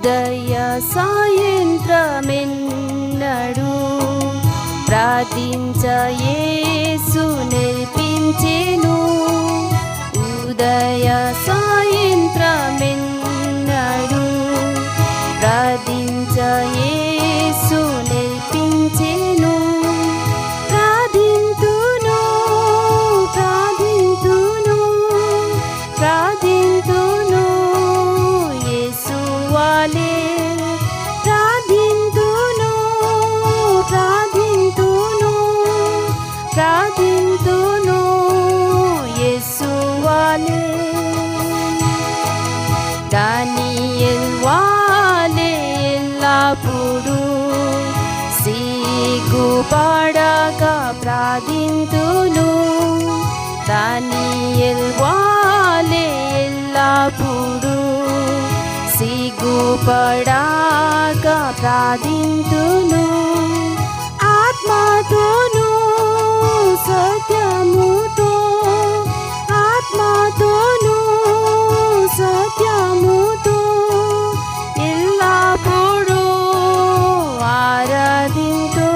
ఉదయ సాయంత్రమెన్నడు ప్రార్థించ యేసు నేర్పించెను. ఉదయ సాయంత్రమెన్నడు ప్రార్థించ యేసు నేర్పించెను. ప్రార్థింతును ప్రార్థింతును ప్రార్థింతును యేసు వాలే ప్రార్థింతును ప్రార్థింతును ప్రార్థింతును యేసు వాలే. దానియేల్ వాలే ఎల్లప్పుడు సిగ్గుపడక ప్రార్థింతును. దానియేల్ వాలే ఎల్లప్పుడు సిగ్గుపడక ప్రార్థింతును. ఆత్మతోను సత్యముతో ఆత్మతోను సత్యముతో ఎల్లప్పుడూ ఆరాధింతు.